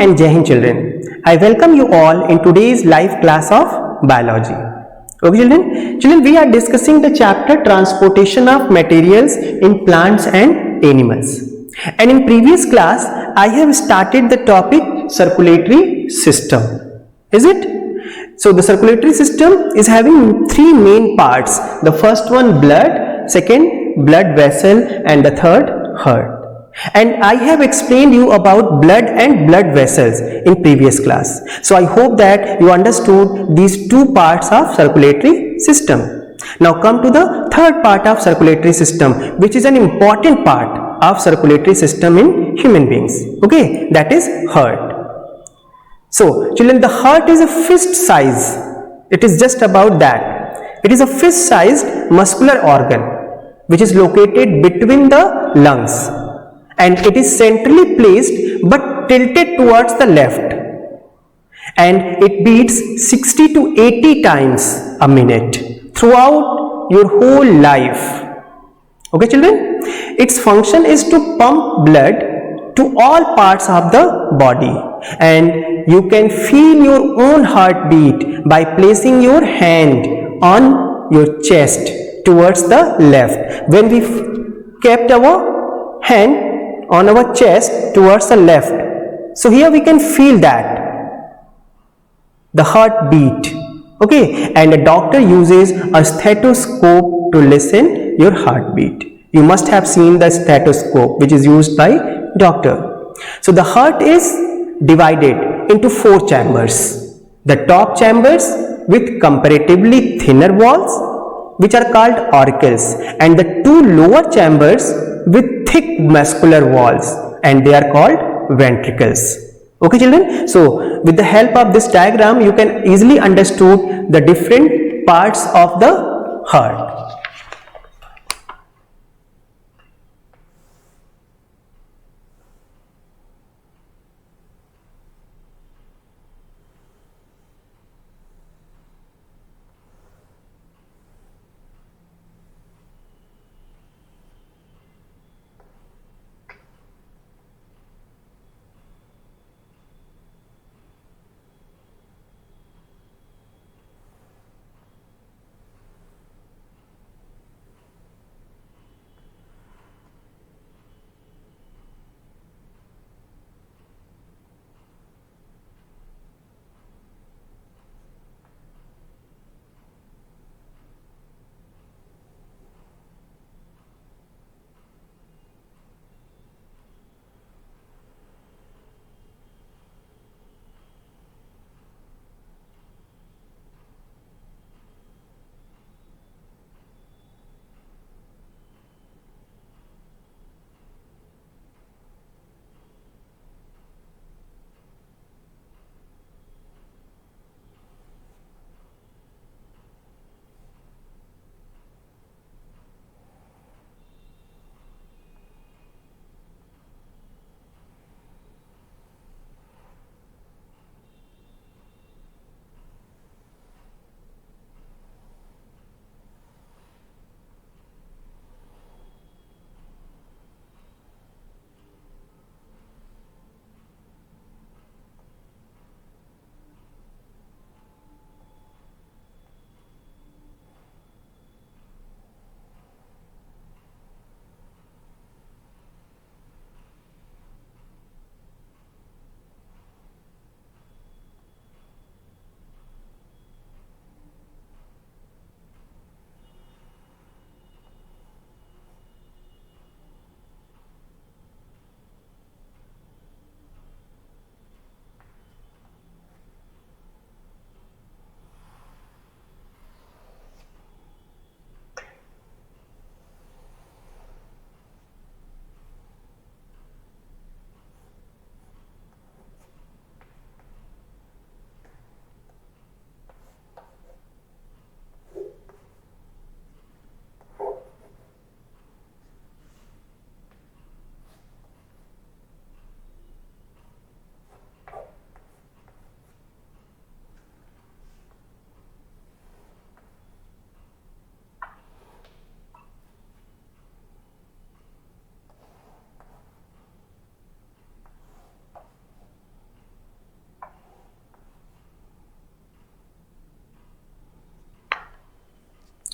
and Jai Hind children. I welcome you all in today's live class of biology. Okay children, we are discussing the chapter transportation of materials in plants and animals. And in previous class, I have started the topic circulatory system. Is it? So the circulatory system is having three main parts. The first one blood, second blood vessel, and the third heart. And I have explained you about blood and blood vessels in previous class. So I hope that you understood these two parts of circulatory system. Now come to the third part of circulatory system, which is an important part of circulatory system in human beings. Okay, that is heart. So children, the heart is a fist size. It is just about that. It is a fist sized muscular organ which is located between the lungs, and it is centrally placed but tilted towards the left, and it beats 60 to 80 times a minute throughout your whole life. Okay children, its function is to pump blood to all parts of the body, and you can feel your own heartbeat by placing your hand on your chest towards the left. When we kept our hand on our chest towards the left, so here we can feel that the heartbeat. Okay, and a doctor uses a stethoscope to listen your heartbeat. You must have seen the stethoscope which is used by doctor. So the heart is divided into four chambers. The top chambers with comparatively thinner walls, which are called auricles, and the two lower chambers with thick muscular walls, and they are called ventricles. Okay children, so with the help of this diagram you can easily understood the different parts of the heart.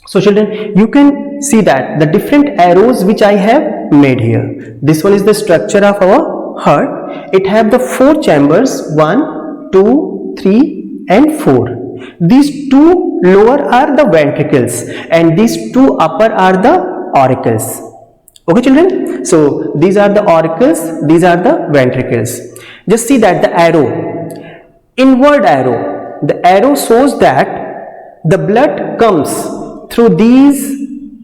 So children, you can see that the different arrows which I have made here. This one is the structure of our heart. It have the 4 chambers, 1, 2, 3 and 4. These 2 lower are the ventricles and these 2 upper are the auricles. Okay children, so these are the auricles, these are the ventricles. Just see that the arrow, inward arrow, the arrow shows that the blood comes through these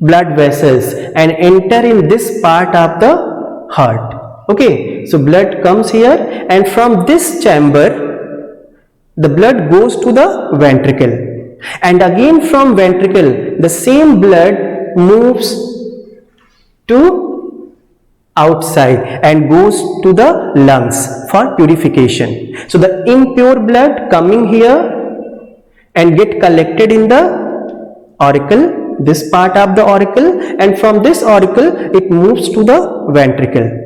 blood vessels and enter in this part of the heart. Okay, so blood comes here and from this chamber the blood goes to the ventricle, and again from ventricle the same blood moves to outside and goes to the lungs for purification. So the impure blood coming here and get collected in the auricle, this part of the auricle, and from this auricle it moves to the ventricle.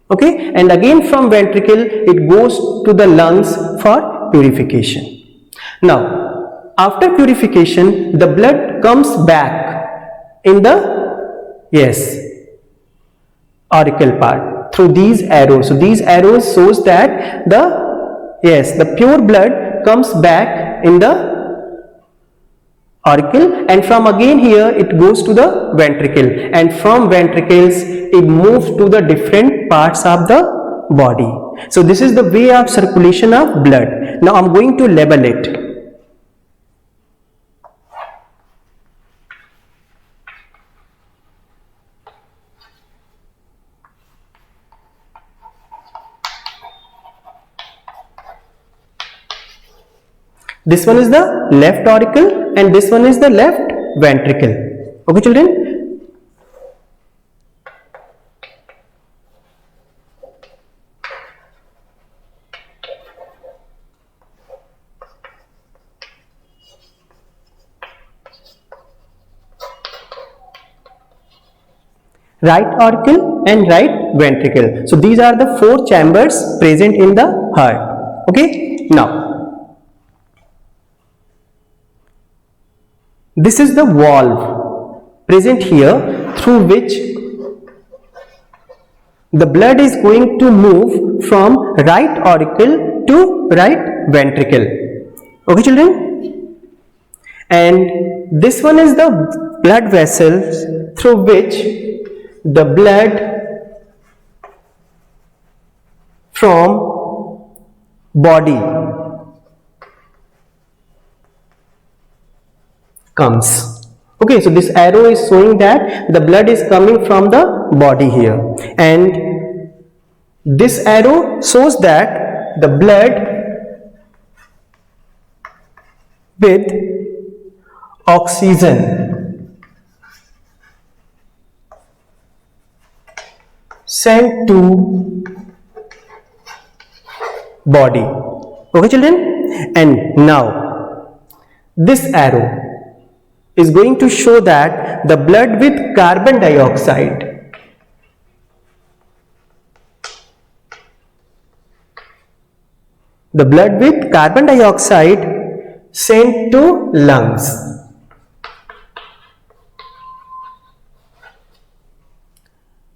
Okay, and again from ventricle it goes to the lungs for purification. Now after purification the blood comes back in the auricle part through these arrows. So these arrows shows that the pure blood comes back in the auricle, and from again here it goes to the ventricle, and from ventricles it moves to the different parts of the body. So this is the way of circulation of blood. Now I'm going to label it. This one is the left auricle and this one is the left ventricle. Okay children? Right auricle and right ventricle. So these are the 4 chambers present in the heart. Okay? Now this is the valve present here through which the blood is going to move from right auricle to right ventricle. Okay children? And this one is the blood vessels through which the blood from body comes. Okay, so this arrow is showing that the blood is coming from the body here, and this arrow shows that the blood with oxygen sent to body. Okay children, and now this arrow is going to show that the blood with carbon dioxide sent to lungs.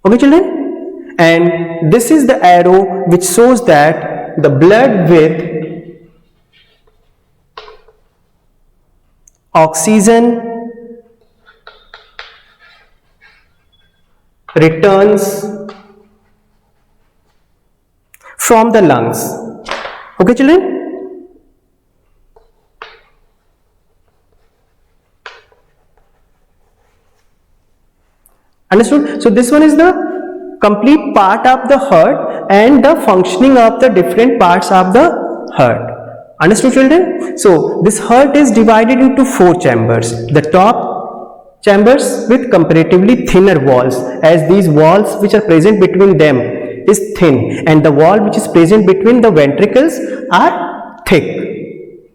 Okay children, and this is the arrow which shows that the blood with oxygen returns from the lungs. Okay children? Understood? So this one is the complete part of the heart and the functioning of the different parts of the heart. Understood children? So this heart is divided into 4 chambers. The top chambers with comparatively thinner walls, as these walls which are present between them is thin, and the wall which is present between the ventricles are thick.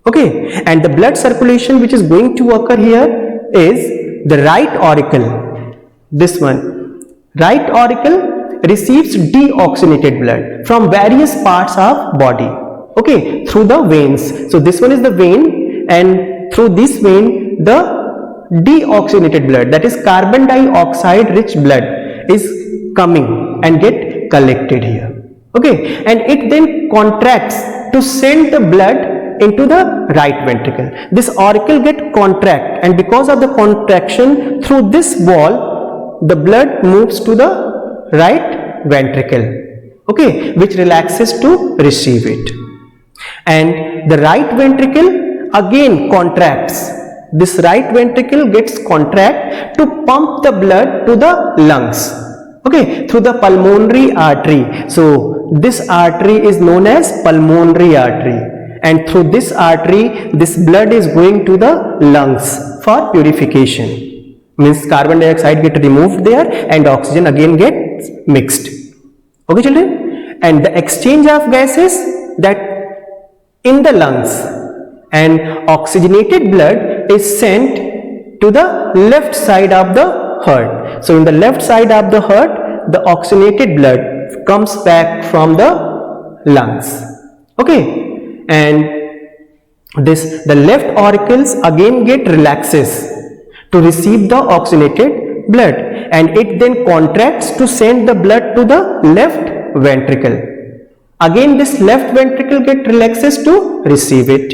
Okay, and the blood circulation which is going to occur here is the right auricle. This one, right auricle receives deoxygenated blood from various parts of body. Okay, through the veins. So this one is the vein, and through this vein the deoxygenated blood, that is carbon dioxide rich blood is coming and get collected here. Okay, and it then contracts to send the blood into the right ventricle. This auricle get contract, and because of the contraction through this wall, the blood moves to the right ventricle, okay, which relaxes to receive it. And the right ventricle again contracts. This right ventricle gets contract to pump the blood to the lungs, okay, through the pulmonary artery. So this artery is known as pulmonary artery, and through this artery this blood is going to the lungs for purification. Means carbon dioxide get removed there and oxygen again gets mixed. Okay children, and the exchange of gases that in the lungs, and oxygenated blood is sent to the left side of the heart. So in the left side of the heart, the oxygenated blood comes back from the lungs, okay, and the left auricles again get relaxes to receive the oxygenated blood, and it then contracts to send the blood to the left ventricle. Again this left ventricle get relaxes to receive it.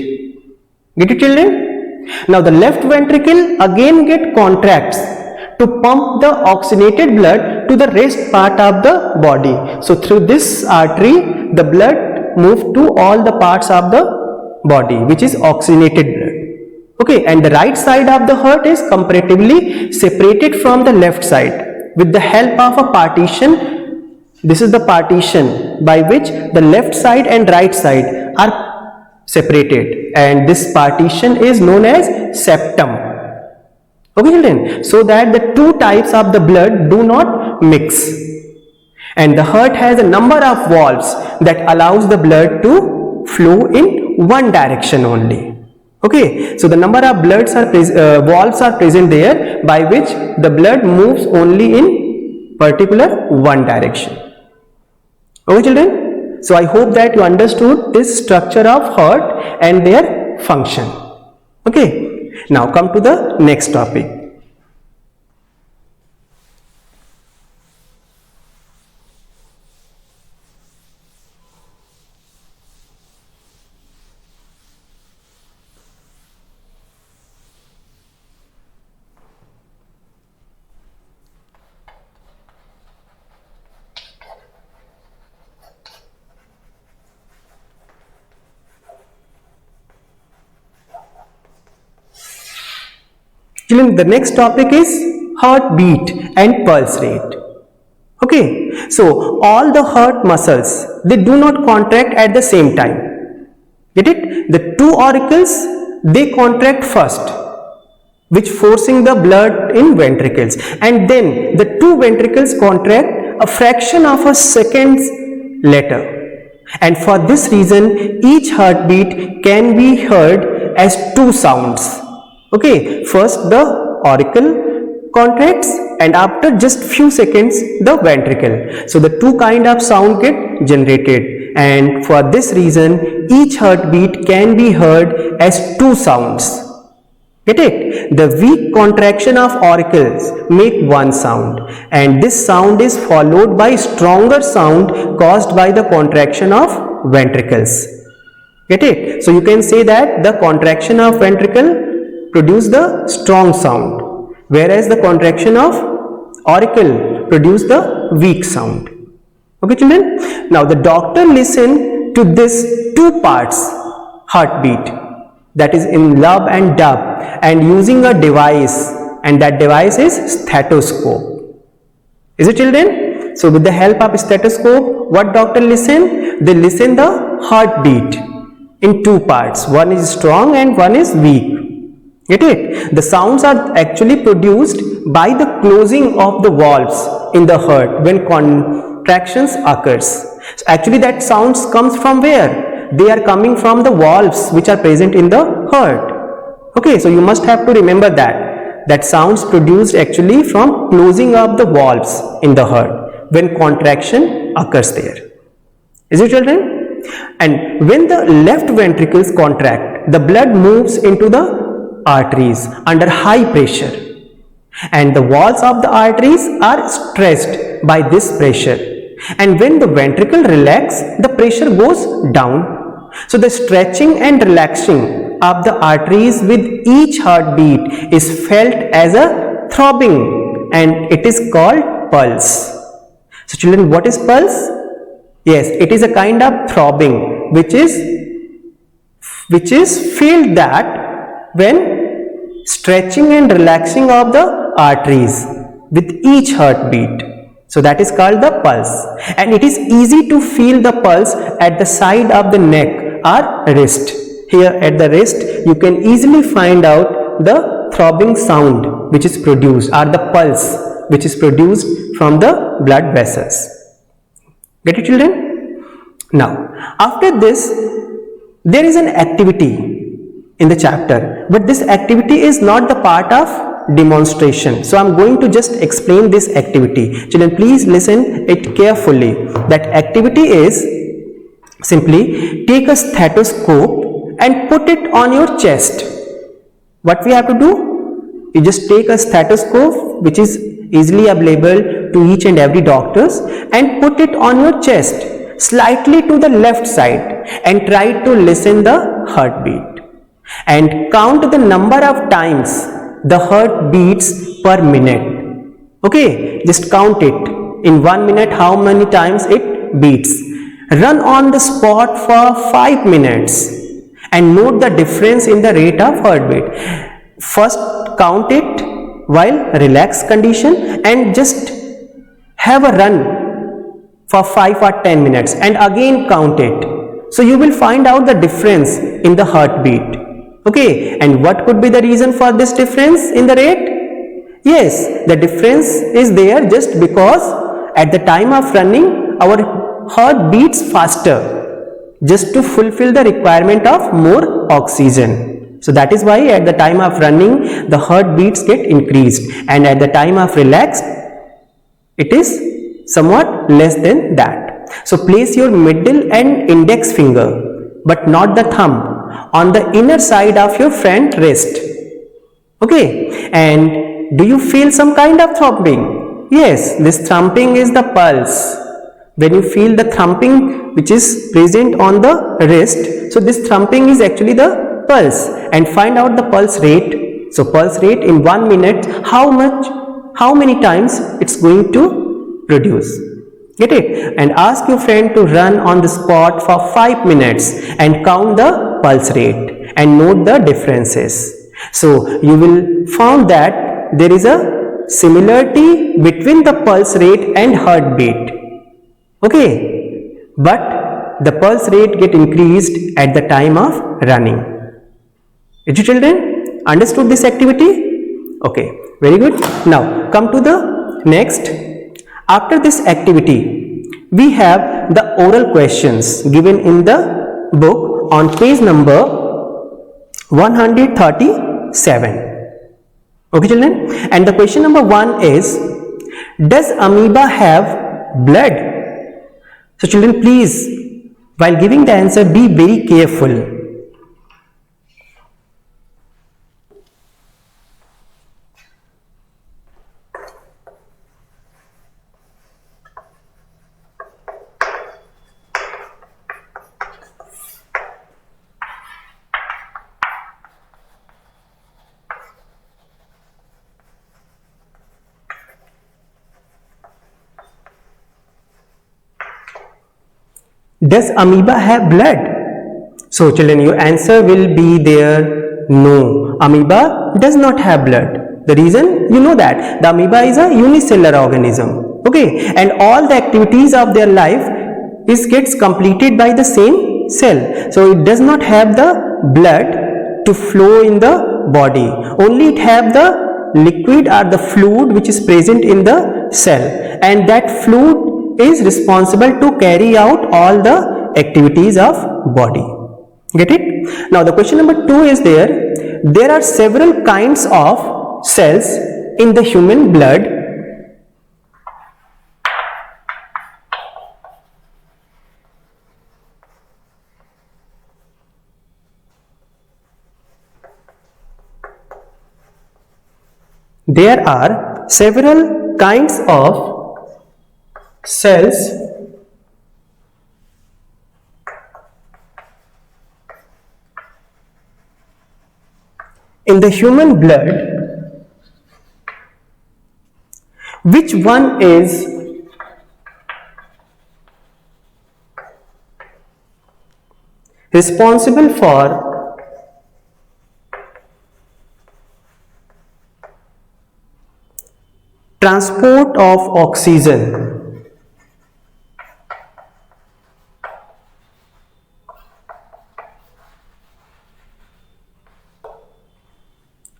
Get it children? Now the left ventricle again get contracts to pump the oxygenated blood to the rest part of the body. So through this artery the blood move to all the parts of the body which is oxygenated blood. Okay, and the right side of the heart is comparatively separated from the left side with the help of a partition. This is the partition by which the left side and right side are separated, and this partition is known as septum. Okay children, so that the two types of the blood do not mix, and the heart has a number of valves that allows the blood to flow in one direction only. Okay, so the number of valves are present there by which the blood moves only in particular one direction. Okay children, so I hope that you understood this structure of heart and their function. Okay, now come to the next topic. Children, the next topic is heartbeat and pulse rate. Okay, so all the heart muscles, they do not contract at the same time. Get it? The two auricles, they contract first, which forcing the blood in ventricles, and then the two ventricles contract a fraction of a second later. And for this reason, each heartbeat can be heard as two sounds. Okay, first the auricle contracts, and after just few seconds the ventricle. So the two kind of sound get generated, and for this reason each heartbeat can be heard as two sounds. Get it? The weak contraction of auricles make one sound, and this sound is followed by stronger sound caused by the contraction of ventricles. Get it? So you can say that the contraction of ventricle produce the strong sound, whereas the contraction of auricle produce the weak sound. Okay children, now the doctor listen to this two parts heartbeat, that is in lub and dub, and using a device, and that device is stethoscope. Is it children? So with the help of stethoscope, what doctor listen? They listen the heartbeat in two parts, one is strong and one is weak. Get it? The sounds are actually produced by the closing of the valves in the heart when contractions occurs. So actually that sounds comes from where? They are coming from the valves which are present in the heart. Okay, so you must have to remember that sounds produced actually from closing of the valves in the heart when contraction occurs there. Is it children? And when the left ventricles contract, the blood moves into the arteries under high pressure, and the walls of the arteries are stressed by this pressure, and when the ventricle relax, the pressure goes down. So the stretching and relaxing of the arteries with each heartbeat is felt as a throbbing, and it is called pulse. So children, what is pulse? Yes, it is a kind of throbbing which is felt that when stretching and relaxing of the arteries with each heartbeat. So that is called the pulse, and it is easy to feel the pulse at the side of the neck or wrist. Here at the wrist you can easily find out the throbbing sound which is produced, or the pulse which is produced from the blood vessels. Get it, children? Now after this there is an activity in the chapter, but this activity is not the part of demonstration. So I am going to just explain this activity. Children, please listen it carefully. That activity is simply take a stethoscope and put it on your chest. What we have to do? You just take a stethoscope which is easily available to each and every doctors, and put it on your chest slightly to the left side, and try to listen the heartbeat and count the number of times the heart beats per minute. Okay, just count it in 1 minute how many times it beats. Run on the spot for 5 minutes and note the difference in the rate of heartbeat. First count it while relaxed condition, and just have a run for 5 or 10 minutes and again count it. So you will find out the difference in the heartbeat. Okay, and what could be the reason for this difference in the rate? Yes, the difference is there just because at the time of running our heart beats faster, just to fulfill the requirement of more oxygen. So that is why at the time of running the heart beats get increased, and at the time of relaxed it is somewhat less than that. So place your middle and index finger, but not the thumb, on the inner side of your front wrist. Okay, and do you feel some kind of throbbing? Yes, this thumping is the pulse. When you feel the thumping which is present on the wrist, so this thumping is actually the pulse. And find out the pulse rate. So pulse rate in 1 minute, how many times it's going to produce. Get it? And ask your friend to run on the spot for 5 minutes and count the pulse rate and note the differences. So you will find that there is a similarity between the pulse rate and heartbeat. Okay, but the pulse rate get increased at the time of running. Did you children understood this activity? Okay, very good. Now come to the next. After this activity we have the oral questions given in the book on page number 137. Okay children, and the question number 1 is, does amoeba have blood? So children, please while giving the answer be very careful. Does amoeba have blood? So children, your answer will be there, no, amoeba does not have blood. The reason, you know that the amoeba is a unicellular organism. Okay, and all the activities of their life gets completed by the same cell. So it does not have the blood to flow in the body. Only it have the liquid or the fluid which is present in the cell, and that fluid is responsible to carry out all the activities of body. Get it? Now the question number 2 is there are several kinds of cells in the human blood. there are several kinds of cells in the human blood. Which one is responsible for transport of oxygen?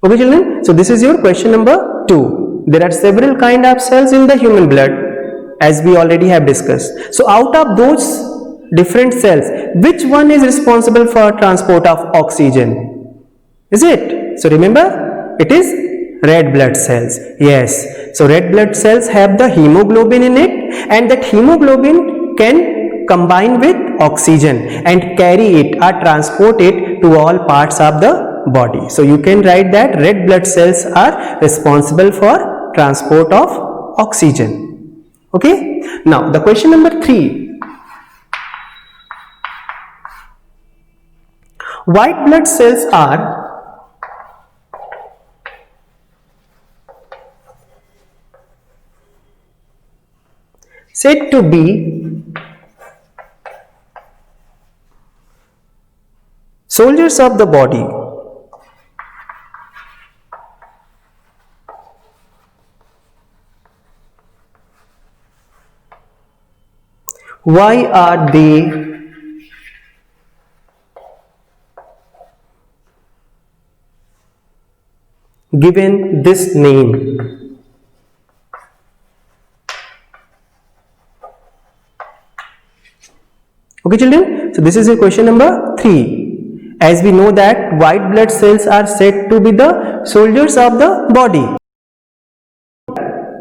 Okay children, so this is your question number 2. There are several kind of cells in the human blood, as we already have discussed. So out of those different cells, which one is responsible for transport of oxygen? Is it? So remember, it is red blood cells. Yes, so red blood cells have the hemoglobin in it, and that hemoglobin can combine with oxygen and carry it or transport it to all parts of the body. So you can write that red blood cells are responsible for transport of oxygen. Okay, now the question number 3. White blood cells are said to be soldiers of the body. Why are they given this name? Okay children, so this is your question number 3. As we know that white blood cells are said to be the soldiers of the body,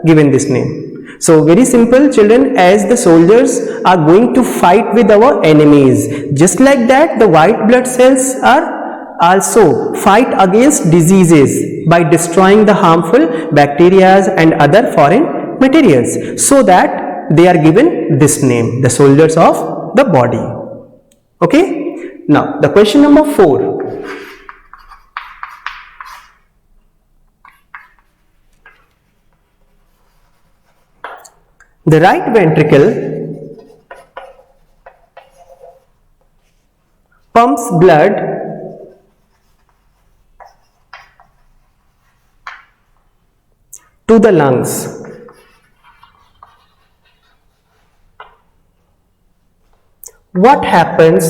given this name. So very simple children, as the soldiers are going to fight with our enemies, just like that the white blood cells are also fight against diseases by destroying the harmful bacteria and other foreign materials, so that they are given this name, the soldiers of the body. Okay, now the question number 4. The right ventricle pumps blood to the lungs. What happens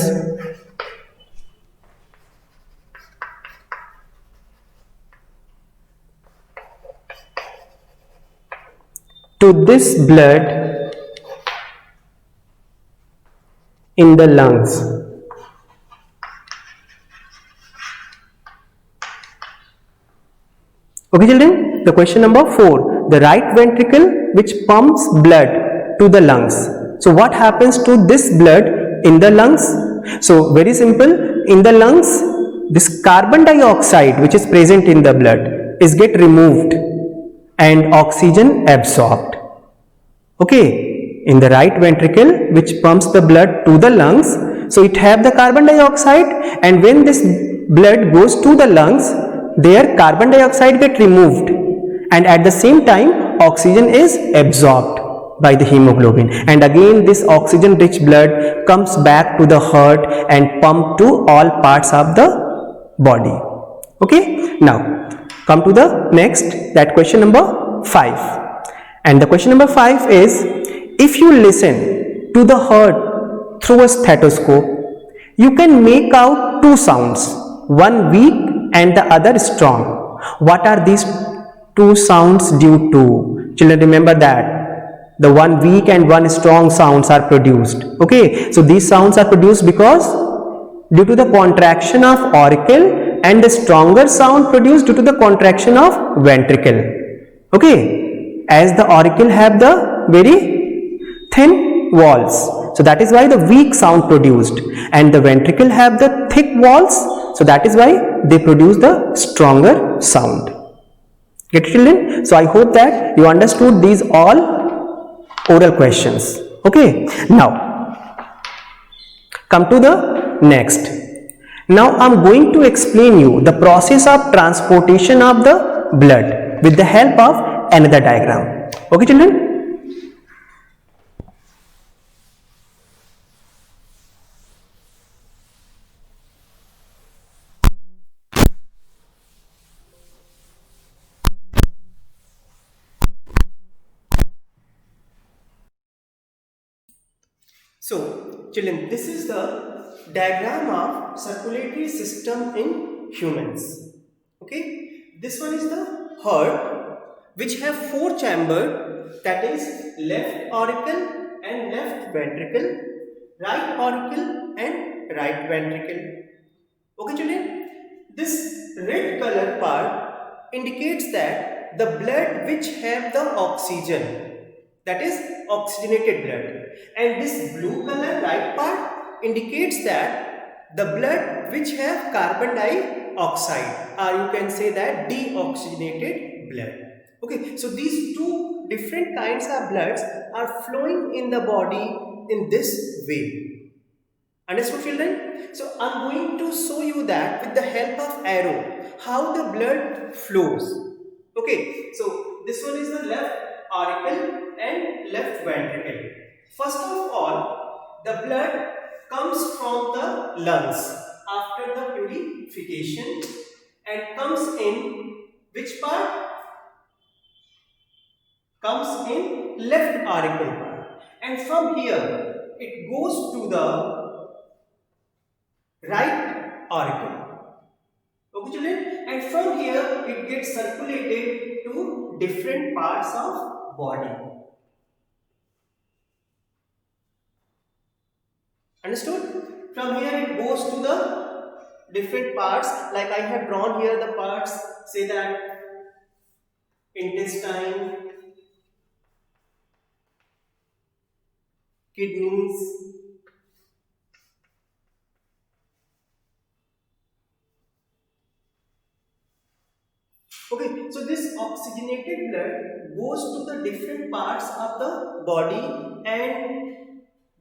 to this blood in the lungs? Okay children, the question number 4. The right ventricle which pumps blood to the lungs. So what happens to this blood in the lungs? So very simple, in the lungs this carbon dioxide which is present in the blood is get removed and oxygen absorbed. Okay, in the right ventricle which pumps the blood to the lungs, so it have the carbon dioxide, and when this blood goes to the lungs, there carbon dioxide get removed, and at the same time oxygen is absorbed by the hemoglobin, and again this oxygen rich blood comes back to the heart and pump to all parts of the body. Okay, now come to the next, that question number 5. And the question number 5 is, if you listen to the heart through a stethoscope, you can make out 2 sounds, one weak and the other strong. What are these 2 sounds due to? Children, remember that the one weak and one strong sounds are produced. Okay, so these sounds are produced because due to the contraction of auricle, and the stronger sound produced due to the contraction of ventricle. Okay, as the auricle have the very thin walls, so that is why the weak sound produced, and the ventricle have the thick walls, so that is why they produce the stronger sound. Get it, children? So I hope that you understood these all oral questions. Okay, now come to the next. Now I'm going to explain you the process of transportation of the blood with the help of another diagram. Okay, children? So, children, this is the diagram of circulatory system in humans. Okay, this one is the heart, which have four chambers, that is left auricle and left ventricle, right auricle and right ventricle. Okay, children, this red color part indicates that the blood which have the oxygen, that is oxygenated blood, and this blue color right part indicates that the blood which have carbon dioxide, or you can say that deoxygenated blood. Okay, so these two different kinds of bloods are flowing in the body in this way. Understood, children? So I'm going to show you that with the help of arrow how the blood flows. Okay, so this one is the left auricle and left ventricle. First of all, the blood comes from the lungs after the purification and comes in which part? Comes in left auricle part, and from here it goes to the right auricle. Okay, children? And from here it gets circulated to different parts of body. Understood? From here it goes to the different parts, like I have drawn here the parts, say that intestine, kidneys, okay, so this oxygenated blood goes to the different parts of the body, and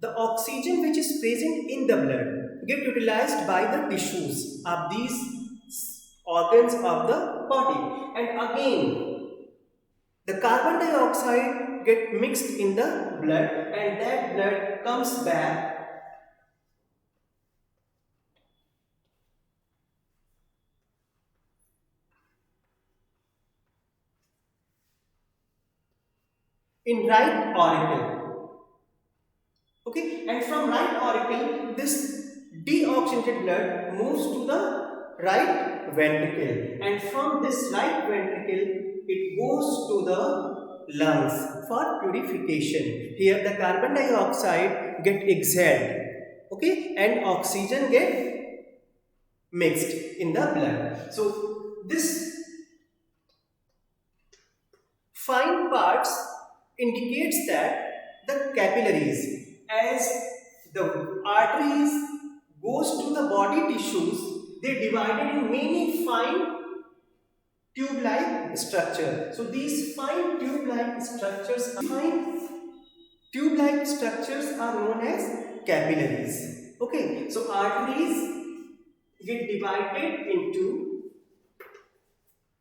the oxygen which is present in the blood get utilized by the tissues of these organs of the body, and again the carbon dioxide get mixed in the blood, and that blood comes back in right auricle. Okay, and from right auricle this deoxygenated blood moves to the right ventricle, and from this right ventricle it goes to the lungs for purification. Here the carbon dioxide get exhaled, okay, and oxygen get mixed in the blood. So this fine parts indicates that the capillaries, as the arteries goes to the body tissues, they divided in many fine tube-like structure. So these fine tube-like structures are known as capillaries. Okay, so arteries get divided into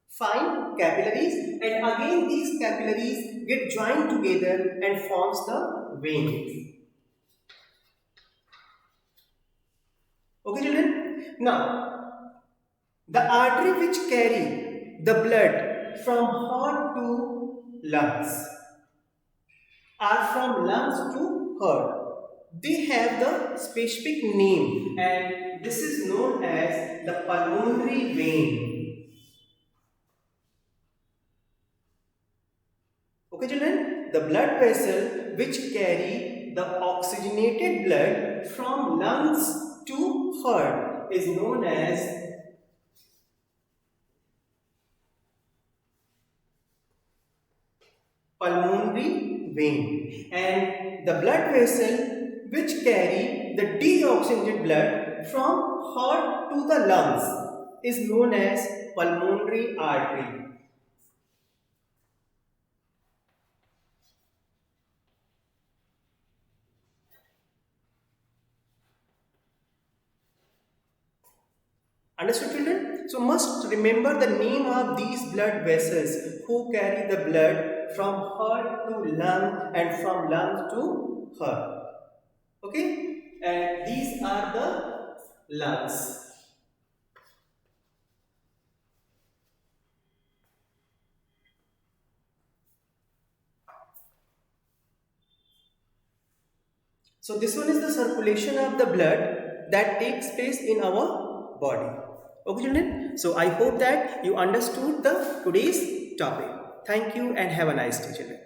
fine capillaries, and again these capillaries get joined together and forms the veins. Okay, children? Now, the artery which carry the blood from heart to lungs or from lungs to heart, they have the specific name, and this is known as the pulmonary vein. Okay, children, the blood vessel which carry the oxygenated blood from lungs to heart is known as pulmonary vein, and the blood vessel which carry the deoxygenated blood from heart to the lungs is known as pulmonary artery. Understood, children? So must remember the name of these blood vessels who carry the blood from heart to lung and from lung to heart. Okay? And these are the lungs. So this one is the circulation of the blood that takes place in our body. Okay, children? So I hope that you understood the today's topic. Thank you and have a nice day, children.